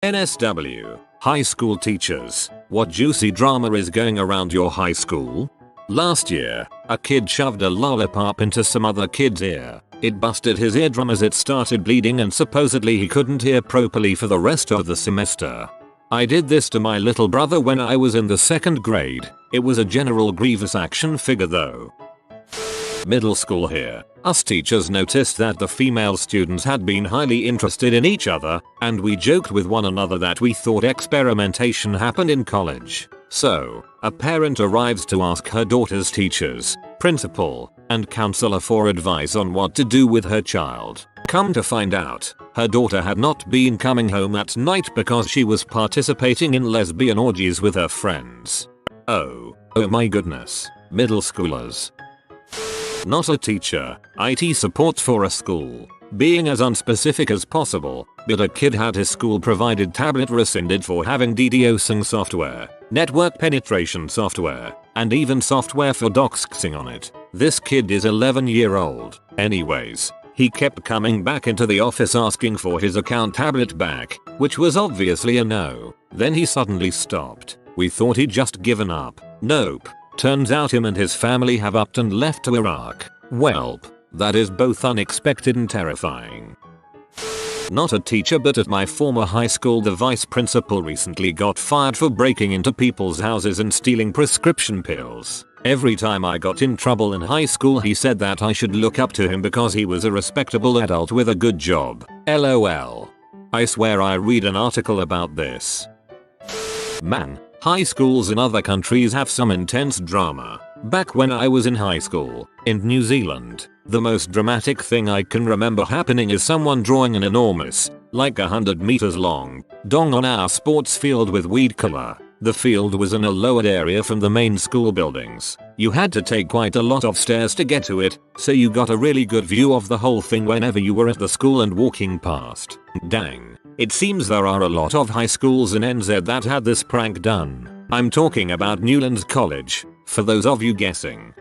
NSW. High school teachers. What juicy drama is going around your high school? Last year, a kid shoved a lollipop into some other kid's ear. It busted his eardrum as it started bleeding and supposedly he couldn't hear properly for the rest of the semester. I did this to my little brother when I was in the 2nd grade. It was a general grievous action figure though. Middle school here. Us teachers noticed that the female students had been highly interested in each other, and we joked with one another that we thought experimentation happened in college. So, a parent arrives to ask her daughter's teachers, principal, and counselor for advice on what to do with her child. Come to find out, her daughter had not been coming home at night because she was participating in lesbian orgies with her friends. Oh my goodness, middle schoolers. Not a teacher, IT support for a school. Being as unspecific as possible, but a kid had his school provided tablet rescinded for having DDoSing software, network penetration software, and even software for doxing on it. This kid is 11-year-old. Anyways, he kept coming back into the office asking for his account tablet back, which was obviously a no. Then he suddenly stopped. We thought he'd just given up. Nope. Turns out him and his family have upped and left to Iraq. Welp, that is both unexpected and terrifying. Not a teacher, but at my former high school the vice principal recently got fired for breaking into people's houses and stealing prescription pills. Every time I got in trouble in high school he said that I should look up to him because he was a respectable adult with a good job. LOL. I swear I read an article about this. Man. High schools in other countries have some intense drama. Back when I was in high school, in New Zealand, the most dramatic thing I can remember happening is someone drawing an enormous, like 100 meters long, dong on our sports field with weed color. The field was in a lowered area from the main school buildings. You had to take quite a lot of stairs to get to it, so you got a really good view of the whole thing whenever you were at the school and walking past. Dang. It seems there are a lot of high schools in NZ that had this prank done. I'm talking about Newlands College, for those of you guessing.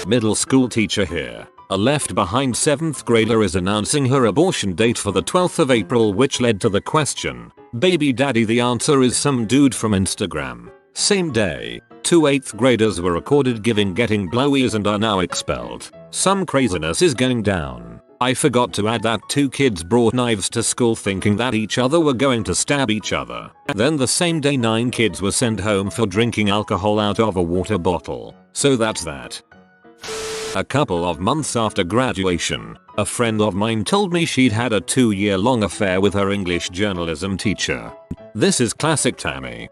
Middle school teacher here. A left behind 7th grader is announcing her abortion date for the 12th of April, which led to the question, baby daddy? The answer is some dude from Instagram. Same day, 2 8th graders were recorded getting blowies and are now expelled. Some craziness is going down. I forgot to add that 2 kids brought knives to school thinking that each other were going to stab each other. Then the same day 9 kids were sent home for drinking alcohol out of a water bottle. So that's that. A couple of months after graduation, a friend of mine told me she'd had a 2-year-long affair with her English journalism teacher. This is classic Tammy.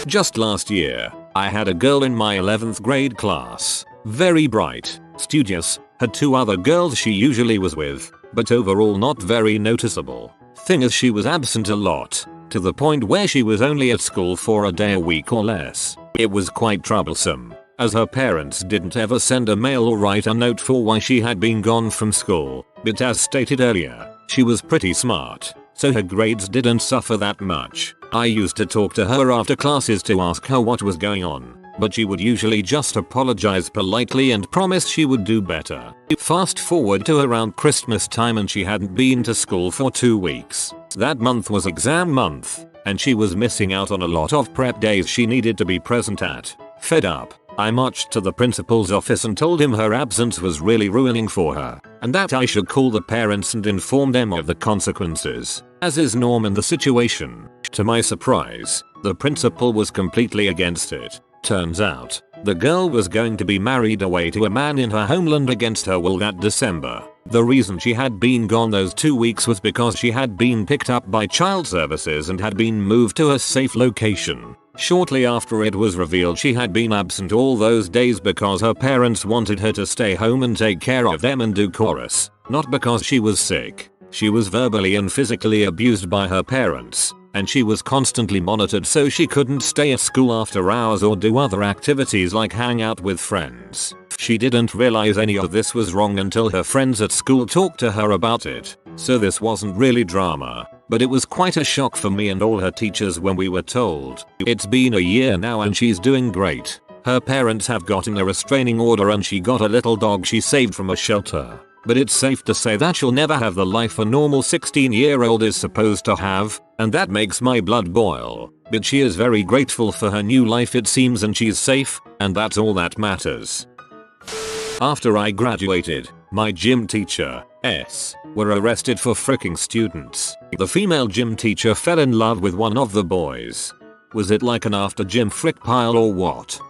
Just last year, I had a girl in my 11th grade class. Very bright, studious, had 2 other girls she usually was with, but overall not very noticeable. Thing is, she was absent a lot, to the point where she was only at school for a day a week or less. It was quite troublesome, as her parents didn't ever send a mail or write a note for why she had been gone from school, but as stated earlier, she was pretty smart, so her grades didn't suffer that much. I used to talk to her after classes to ask her what was going on, but she would usually just apologize politely and promise she would do better. Fast forward to around Christmas time and she hadn't been to school for 2 weeks. That month was exam month, and she was missing out on a lot of prep days she needed to be present at. Fed up, I marched to the principal's office and told him her absence was really ruining for her, and that I should call the parents and inform them of the consequences, as is norm in the situation. To my surprise, the principal was completely against it. Turns out, the girl was going to be married away to a man in her homeland against her will that December. The reason she had been gone those 2 weeks was because she had been picked up by child services and had been moved to a safe location. Shortly after, it was revealed she had been absent all those days because her parents wanted her to stay home and take care of them and do chorus, not because she was sick. She was verbally and physically abused by her parents, and she was constantly monitored so she couldn't stay at school after hours or do other activities like hang out with friends. She didn't realize any of this was wrong until her friends at school talked to her about it, so this wasn't really drama, but it was quite a shock for me and all her teachers when we were told. It's been a year now and she's doing great. Her parents have gotten a restraining order and she got a little dog she saved from a shelter. but it's safe to say that she'll never have the life a normal 16-year-old is supposed to have, and that makes my blood boil. But she is very grateful for her new life it seems, and she's safe, and that's all that matters. After I graduated, my gym teacher, were arrested for fricking students. The female gym teacher fell in love with one of the boys. Was it like an after gym frick pile or what?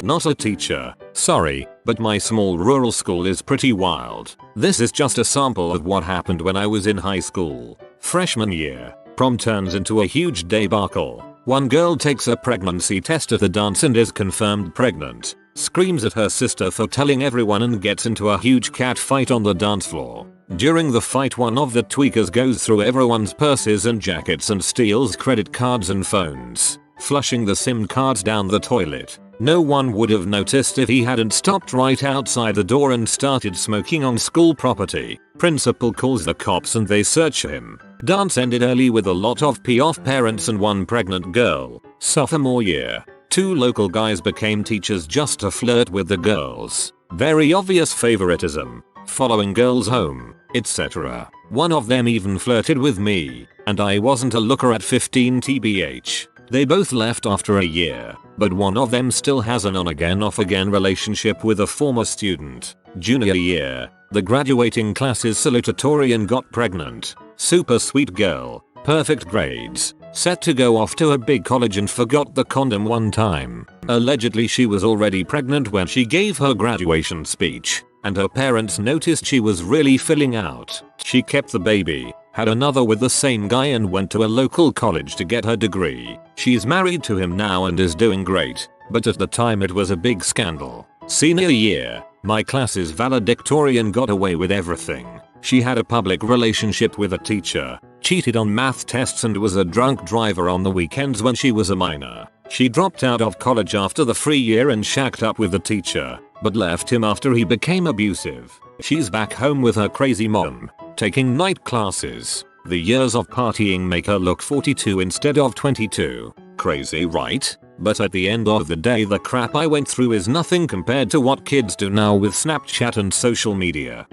Not a teacher, sorry, but my small rural school is pretty wild. This is just a sample of what happened when I was in high school. Freshman year, prom turns into a huge debacle. One girl takes a pregnancy test at the dance and is confirmed pregnant. Screams at her sister for telling everyone and gets into a huge cat fight on the dance floor. During the fight, one of the tweakers goes through everyone's purses and jackets and steals credit cards and phones, flushing the SIM cards down the toilet. No one would have noticed if he hadn't stopped right outside the door and started smoking on school property. Principal calls the cops and they search him. Dance ended early with a lot of pee-off parents and one pregnant girl. Sophomore year, 2 local guys became teachers just to flirt with the girls. Very obvious favoritism, following girls home, etc. One of them even flirted with me, and I wasn't a looker at 15 tbh. They both left after a year, but one of them still has an on-again off-again relationship with a former student. Junior year, the graduating class's salutatorian got pregnant. Super sweet girl, perfect grades, set to go off to a big college and forgot the condom one time. Allegedly she was already pregnant when she gave her graduation speech, and her parents noticed she was really filling out. She kept the baby, had another with the same guy, and went to a local college to get her degree. She's married to him now and is doing great, but at the time it was a big scandal. Senior year, my class's valedictorian got away with everything. She had a public relationship with a teacher, cheated on math tests, and was a drunk driver on the weekends when she was a minor. She dropped out of college after the free year and shacked up with the teacher, but left him after he became abusive. She's back home with her crazy mom, taking night classes. The years of partying make her look 42 instead of 22. Crazy, right? But at the end of the day, the crap I went through is nothing compared to what kids do now with Snapchat and social media.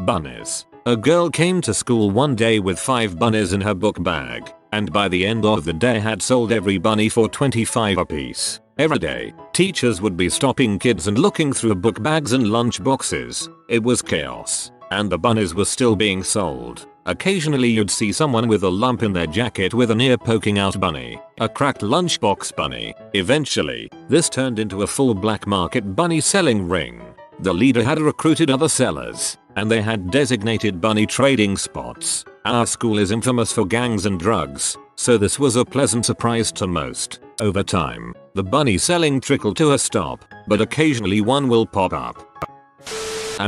Bunnies. A girl came to school one day with 5 bunnies in her book bag, and by the end of the day had sold every bunny for 25 apiece. Every day, teachers would be stopping kids and looking through book bags and lunch boxes. It was chaos, and the bunnies were still being sold. Occasionally you'd see someone with a lump in their jacket with an ear poking out bunny, a cracked lunchbox bunny. Eventually, this turned into a full black market bunny selling ring. The leader had recruited other sellers, and they had designated bunny trading spots. Our school is infamous for gangs and drugs, so this was a pleasant surprise to most. Over time, the bunny selling trickled to a stop, but occasionally one will pop up.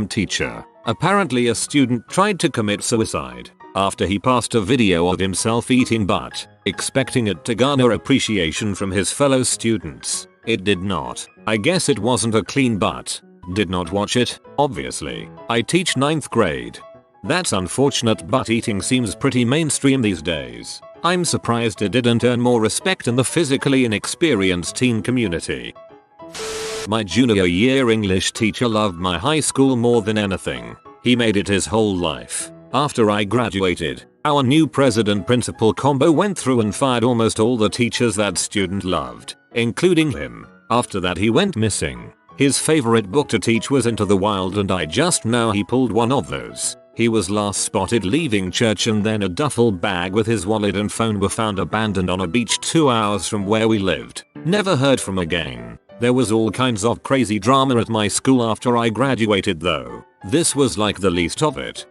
Teacher. Apparently a student tried to commit suicide after he passed a video of himself eating butt, expecting it to garner appreciation from his fellow students. It did not. I guess it wasn't a clean butt. Did not watch it, obviously. I teach 9th grade. That's unfortunate, but eating seems pretty mainstream these days. I'm surprised it didn't earn more respect in the physically inexperienced teen community. My junior year English teacher loved my high school more than anything. He made it his whole life. After I graduated, our new president-principal combo went through and fired almost all the teachers that student loved, including him. After that he went missing. His favorite book to teach was Into the Wild, and I just know he pulled one of those. He was last spotted leaving church, and then a duffel bag with his wallet and phone were found abandoned on a beach 2 hours from where we lived. Never heard from again. There was all kinds of crazy drama at my school after I graduated though. This was like the least of it.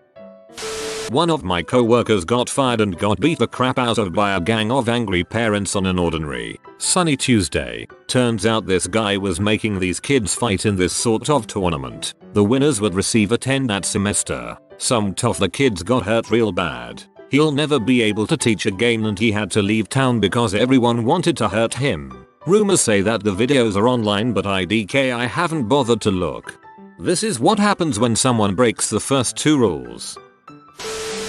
One of my co-workers got fired and got beat the crap out of by a gang of angry parents on an ordinary, sunny Tuesday. Turns out this guy was making these kids fight in this sort of tournament. The winners would receive a 10 that semester. Some tough the kids got hurt real bad. He'll never be able to teach again, and he had to leave town because everyone wanted to hurt him. Rumors say that the videos are online, but I haven't bothered to look. This is what happens when someone breaks the first 2 rules.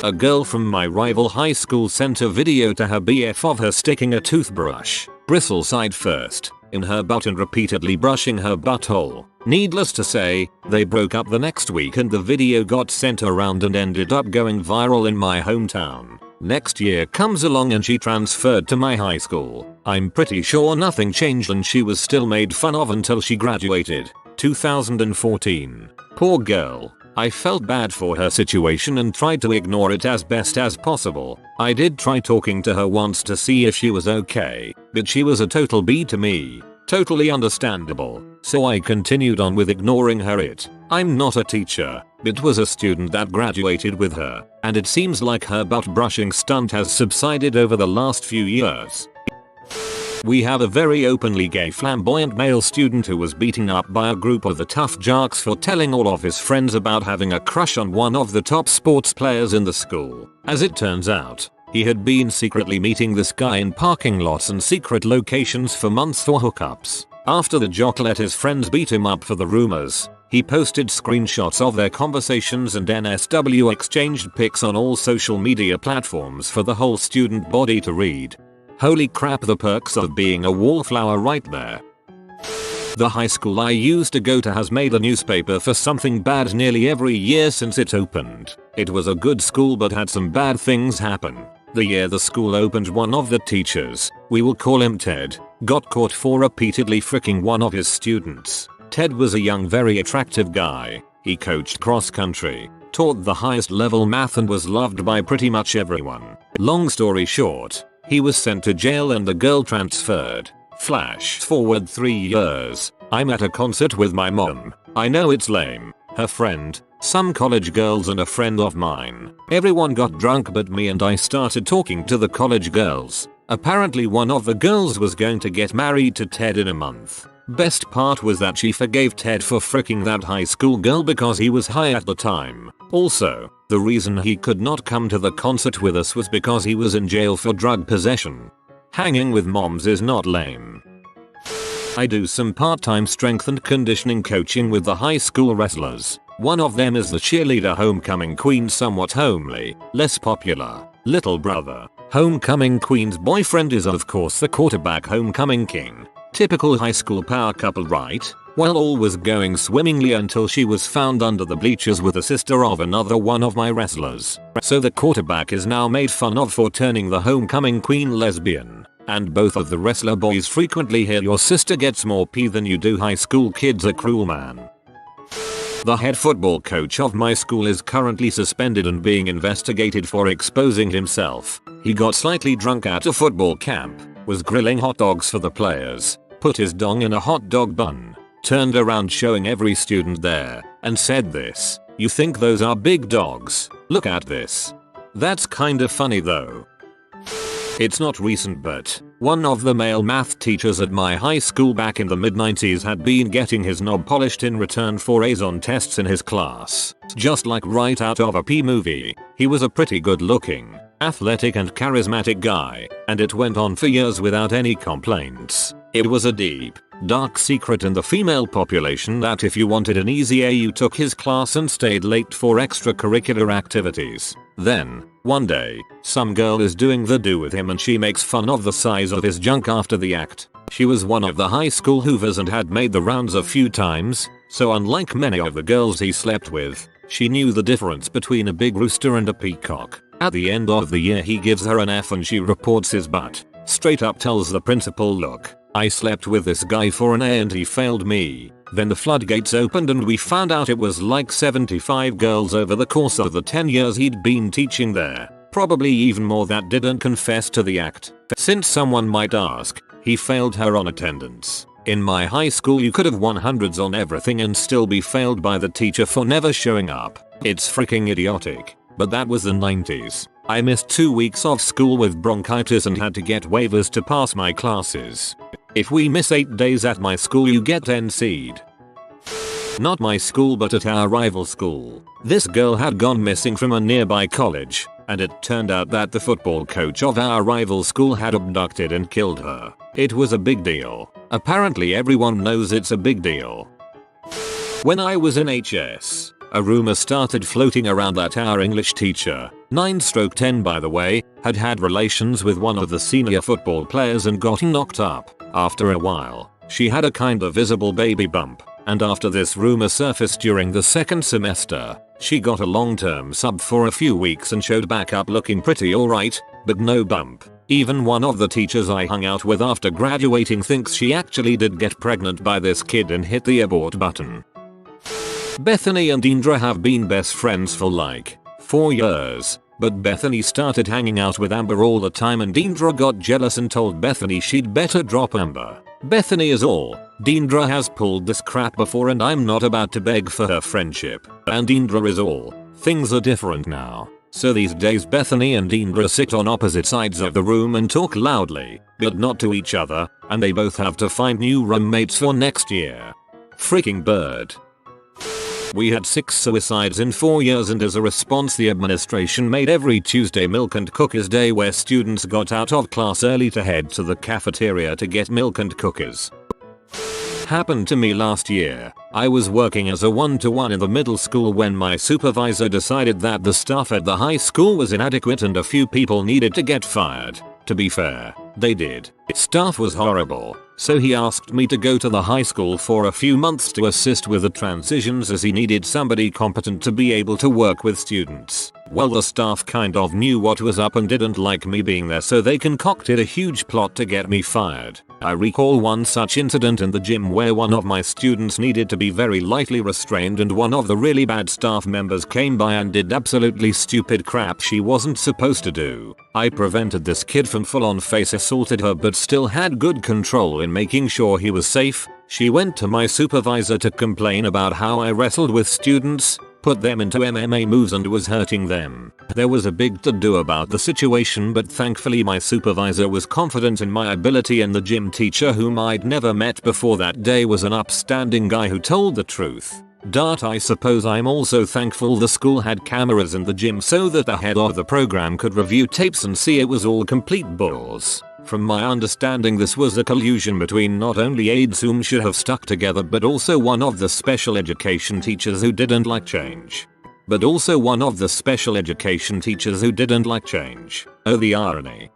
A girl from my rival high school sent a video to her BF of her sticking a toothbrush, bristle side first, in her butt and repeatedly brushing her butthole. Needless to say, they broke up the next week and the video got sent around and ended up going viral in my hometown. Next year comes along and she transferred to my high school. I'm pretty sure nothing changed and she was still made fun of until she graduated. 2014. Poor girl. I felt bad for her situation and tried to ignore it as best as possible. I did try talking to her once to see if she was okay, but she was a total B to me. Totally understandable. So I continued on with ignoring her. I'm not a teacher, but was a student that graduated with her, and it seems like her butt brushing stunt has subsided over the last few years. We have a very openly gay flamboyant male student who was beaten up by a group of the tough jocks for telling all of his friends about having a crush on one of the top sports players in the school. As it turns out, he had been secretly meeting this guy in parking lots and secret locations for months for hookups. After the jock let his friends beat him up for the rumors, he posted screenshots of their conversations and NSW exchanged pics on all social media platforms for the whole student body to read. Holy crap, the perks of being a wallflower right there. The high school I used to go to has made a newspaper for something bad nearly every year since it opened. It was a good school but had some bad things happen. The year the school opened, one of the teachers, we will call him Ted, got caught for repeatedly fricking one of his students. Ted was a young, very attractive guy. He coached cross country, taught the highest level math and was loved by pretty much everyone. Long story short, he was sent to jail and the girl transferred. Flash forward 3 years. I'm at a concert with my mom. I know it's lame. Her friend, some college girls and a friend of mine. Everyone got drunk but me, and I started talking to the college girls. Apparently one of the girls was going to get married to Ted in a month. Best part was that she forgave Ted for fricking that high school girl because he was high at the time. Also, the reason he could not come to the concert with us was because he was in jail for drug possession. Hanging with moms is not lame. I do some part-time strength and conditioning coaching with the high school wrestlers. One of them is the cheerleader homecoming queen, somewhat homely, less popular, little brother. Homecoming queen's boyfriend is of course the quarterback homecoming king. Typical high school power couple, right? Well, all was going swimmingly until she was found under the bleachers with the sister of another one of my wrestlers. So the quarterback is now made fun of for turning the homecoming queen lesbian. And both of the wrestler boys frequently hear, your sister gets more pee than you do. High school kids are cruel, man. The head football coach of my school is currently suspended and being investigated for exposing himself. He got slightly drunk at a football camp, was grilling hot dogs for the players, put his dong in a hot dog bun, turned around showing every student there, and said this, "You think those are big dogs? Look at this." That's kinda funny though. It's not recent, but one of the male math teachers at my high school back in the mid-90s had been getting his knob polished in return for A's on tests in his class. Just like right out of a P movie. He was a pretty good looking, athletic and charismatic guy, and it went on for years without any complaints. It was a deep, dark secret in the female population that if you wanted an easy A, you took his class and stayed late for extracurricular activities. Then, one day, some girl is doing the do with him and she makes fun of the size of his junk after the act. She was one of the high school hoovers and had made the rounds a few times, so unlike many of the girls he slept with, she knew the difference between a big rooster and a peacock. At the end of the year he gives her an F and she reports his butt. Straight up tells the principal, "Look, I slept with this guy for an A and he failed me." Then the floodgates opened and we found out it was like 75 girls over the course of the 10 years he'd been teaching there. Probably even more that didn't confess to the act. Since someone might ask, he failed her on attendance. In my high school you could have won hundreds on everything and still be failed by the teacher for never showing up. It's freaking idiotic. But that was the 90s. I missed 2 weeks of school with bronchitis and had to get waivers to pass my classes. If we miss 8 days at my school you get NC'd. Not my school but at our rival school. This girl had gone missing from a nearby college, and it turned out that the football coach of our rival school had abducted and killed her. It was a big deal. Apparently everyone knows it's a big deal. When I was in HS, a rumor started floating around that our English teacher, 9/10 by the way, had relations with one of the senior football players and gotten knocked up. After a while, She had a kinda visible baby bump, and after this rumor surfaced during the second semester, she got a long-term sub for a few weeks and showed back up looking pretty alright, but no bump. Even one of the teachers I hung out with after graduating thinks she actually did get pregnant by this kid and hit the abort button. Bethany and Indra have been best friends for like 4 years, but Bethany started hanging out with Amber all the time and Indra got jealous and told Bethany she'd better drop Amber. Bethany is all, Indra has pulled this crap before and I'm not about to beg for her friendship. And Indra is all, things are different now. So these days Bethany and Indra sit on opposite sides of the room and talk loudly, but not to each other, and they both have to find new roommates for next year. Freaking bird. We had 6 suicides in 4 years and as a response the administration made every Tuesday milk and cookies day where students got out of class early to head to the cafeteria to get milk and cookies. Happened to me last year. I was working as a one-to-one in the middle school when my supervisor decided that the staff at the high school was inadequate and a few people needed to get fired. To be fair, they did. Staff was horrible, so he asked me to go to the high school for a few months to assist with the transitions as he needed somebody competent to be able to work with students. Well, the staff kind of knew what was up and didn't like me being there, so they concocted a huge plot to get me fired. I recall one such incident in the gym where one of my students needed to be very lightly restrained and one of the really bad staff members came by and did absolutely stupid crap she wasn't supposed to do. I prevented this kid from full-on face assaulted her but still had good control in making sure he was safe. She went to my supervisor to complain about how I wrestled with students, put them into MMA moves and was hurting them. There was a big to-do about the situation, but thankfully my supervisor was confident in my ability and the gym teacher whom I'd never met before that day was an upstanding guy who told the truth. I suppose I'm also thankful the school had cameras in the gym so that the head of the program could review tapes and see it was all complete balls. From my understanding this was a collusion between not only aides whom should have stuck together but also one of the special education teachers who didn't like change. Oh, the irony.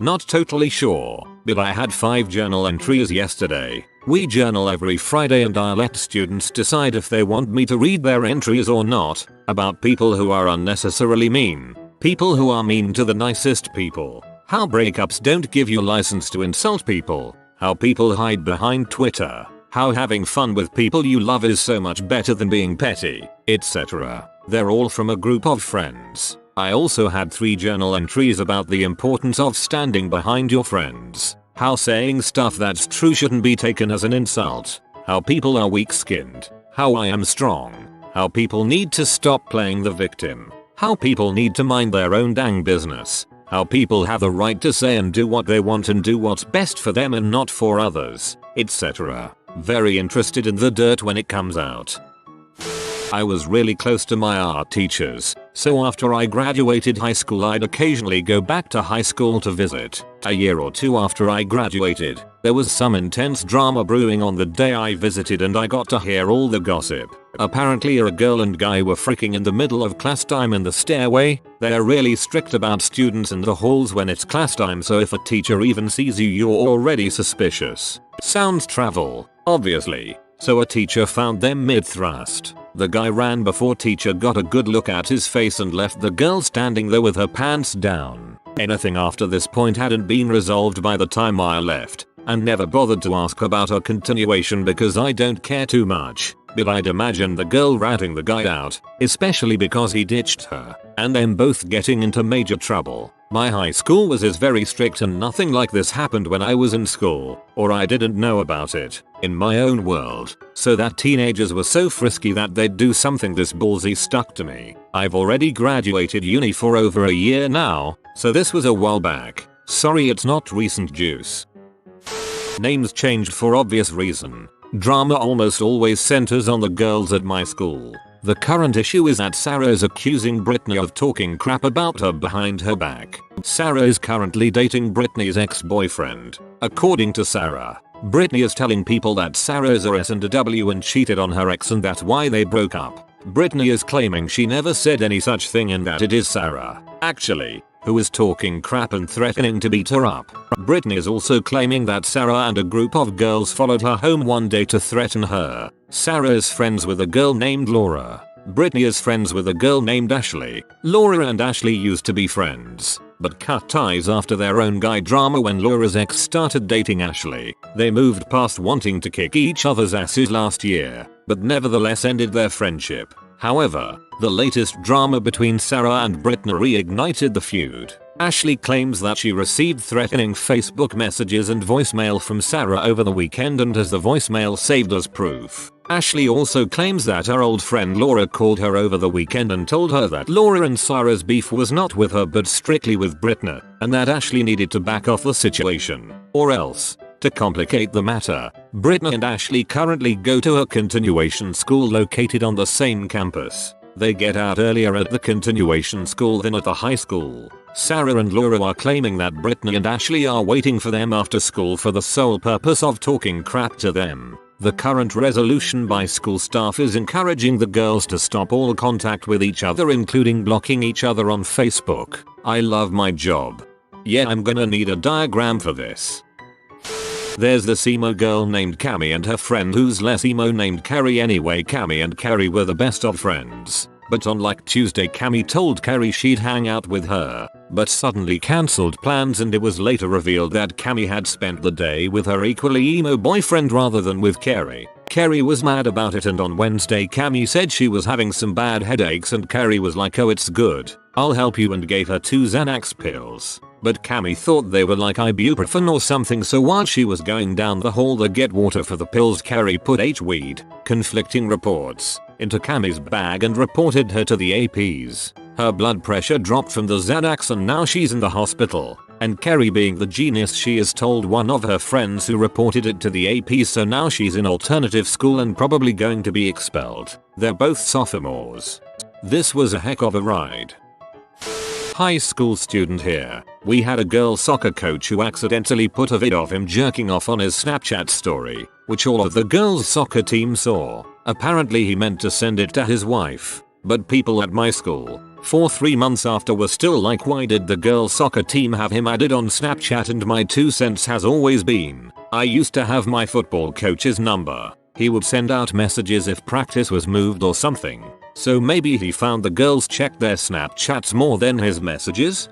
Not totally sure, but I had 5 journal entries yesterday. We journal every Friday and I let students decide if they want me to read their entries or not, about people who are unnecessarily mean, people who are mean to the nicest people, how breakups don't give you license to insult people, how people hide behind Twitter, how having fun with people you love is so much better than being petty, etc. They're all from a group of friends. I also had 3 journal entries about the importance of standing behind your friends, how saying stuff that's true shouldn't be taken as an insult, how people are weak-skinned, how I am strong, how people need to stop playing the victim, how people need to mind their own dang business, how people have the right to say and do what they want and do what's best for them and not for others, etc. Very interested in the dirt when it comes out. I was really close to my art teachers, so after I graduated high school I'd occasionally go back to high school to visit. A year or 2 after I graduated, there was some intense drama brewing on the day I visited and I got to hear all the gossip. Apparently a girl and guy were freaking in the middle of class time in the stairway. They're really strict about students in the halls when it's class time, so if a teacher even sees you you're already suspicious. Sounds travel, obviously. So a teacher found them mid-thrust. The guy ran before teacher got a good look at his face and left the girl standing there with her pants down. Anything after this point hadn't been resolved by the time I left, and never bothered to ask about a continuation because I don't care too much. But I'd imagine the girl ratting the guy out, especially because he ditched her, and them both getting into major trouble. My high school was very strict and nothing like this happened when I was in school, or I didn't know about it, in my own world. So that teenagers were so frisky that they'd do something this ballsy stuck to me. I've already graduated uni for over a year now, so this was a while back. Sorry it's not recent juice. Names changed for obvious reason. Drama almost always centers on the girls at my school. The current issue is that Sarah is accusing Brittany of talking crap about her behind her back. Sarah is currently dating Brittany's ex-boyfriend. According to Sarah, Brittany is telling people that Sarah is a S and a W and cheated on her ex and that's why they broke up. Brittany is claiming she never said any such thing and that it is Sarah. Actually, who is talking crap and threatening to beat her up. Brittany is also claiming that Sarah and a group of girls followed her home one day to threaten her. Sarah is friends with a girl named Laura. Brittany is friends with a girl named Ashley. Laura and Ashley used to be friends, but cut ties after their own guy drama when Laura's ex started dating Ashley. They moved past wanting to kick each other's asses last year, but nevertheless ended their friendship. However, the latest drama between Sarah and Brittany reignited the feud. Ashley claims that she received threatening Facebook messages and voicemail from Sarah over the weekend and has the voicemail saved as proof. Ashley also claims that her old friend Laura called her over the weekend and told her that Laura and Sarah's beef was not with her but strictly with Brittany, and that Ashley needed to back off the situation, or else. To complicate the matter, Brittany and Ashley currently go to a continuation school located on the same campus. They get out earlier at the continuation school than at the high school. Sarah and Laura are claiming that Brittany and Ashley are waiting for them after school for the sole purpose of talking crap to them. The current resolution by school staff is encouraging the girls to stop all contact with each other, including blocking each other on Facebook. I love my job. Yeah, I'm gonna need a diagram for this. There's this emo girl named Cami and her friend who's less emo named Carrie. Anyway, Cami and Carrie were the best of friends. But on like Tuesday, Cami told Carrie she'd hang out with her, but suddenly cancelled plans, and it was later revealed that Cami had spent the day with her equally emo boyfriend rather than with Carrie. Carrie was mad about it, and on Wednesday Cami said she was having some bad headaches and Carrie was like, "Oh, it's good, I'll help you," and gave her 2 Xanax pills. But Cami thought they were like ibuprofen or something, so while she was going down the hall to get water for the pills, Carrie put H-weed, conflicting reports, into Cami's bag and reported her to the APs. Her blood pressure dropped from the Xanax and now she's in the hospital. And Carrie, being the genius she is, told one of her friends who reported it to the APs, so now she's in alternative school and probably going to be expelled. They're both sophomores. This was a heck of a ride. High school student here. We had a girl soccer coach who accidentally put a vid of him jerking off on his Snapchat story, which all of the girls' soccer team saw. Apparently he meant to send it to his wife, but people at my school, for 3 months after, were still like, why did the girls' soccer team have him added on Snapchat? And my 2 cents has always been, I used to have my football coach's number. He would send out messages if practice was moved or something. So maybe he found the girls checked their Snapchats more than his messages?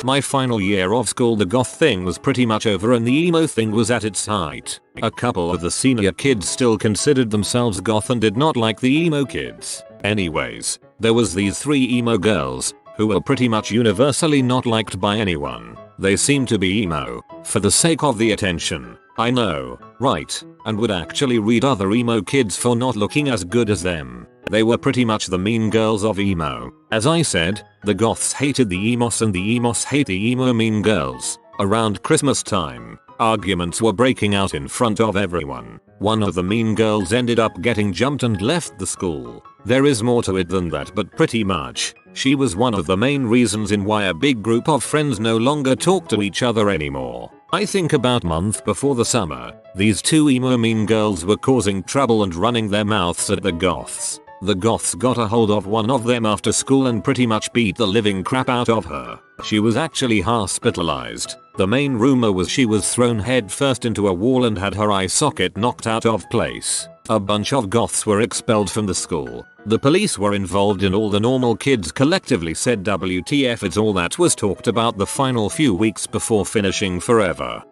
My final year of school, the goth thing was pretty much over and the emo thing was at its height. A couple of the senior kids still considered themselves goth and did not like the emo kids. Anyways, there was these 3 emo girls, who were pretty much universally not liked by anyone. They seemed to be emo, for the sake of the attention. I know, right, and would actually read other emo kids for not looking as good as them. They were pretty much the mean girls of emo. As I said, the goths hated the emos and the emos hate the emo mean girls. Around Christmas time, arguments were breaking out in front of everyone. One of the mean girls ended up getting jumped and left the school. There is more to it than that, but pretty much, she was one of the main reasons in why a big group of friends no longer talk to each other anymore. I think about a month before the summer, these 2 emo mean girls were causing trouble and running their mouths at the goths. The goths got a hold of one of them after school and pretty much beat the living crap out of her. She was actually hospitalized. The main rumor was she was thrown headfirst into a wall and had her eye socket knocked out of place. A bunch of goths were expelled from the school. The police were involved and all the normal kids collectively said WTF. It's all that was talked about the final few weeks before finishing forever.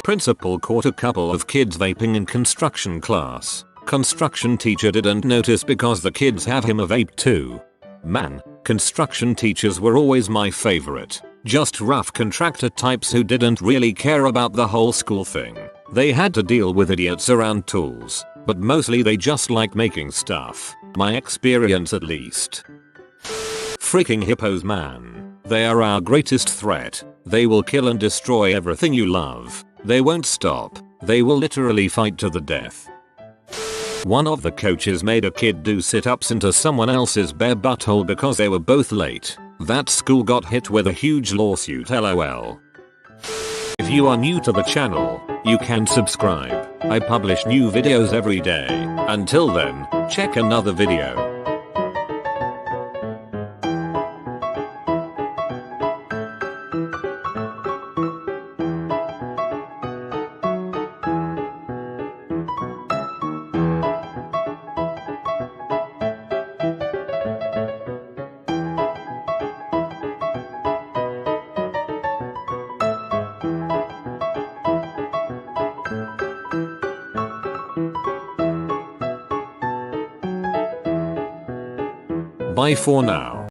Principal caught a couple of kids vaping in construction class. Construction teacher didn't notice because the kids have him a vape too. Man, construction teachers were always my favorite. Just rough contractor types who didn't really care about the whole school thing. They had to deal with idiots around tools, but mostly they just like making stuff. My experience at least. Freaking hippos, man. They are our greatest threat. They will kill and destroy everything you love. They won't stop. They will literally fight to the death. One of the coaches made a kid do sit-ups into someone else's bare butthole because they were both late. That school got hit with a huge lawsuit, lol. If you are new to the channel, you can subscribe. I publish new videos every day. Until then, check another video. Bye for now.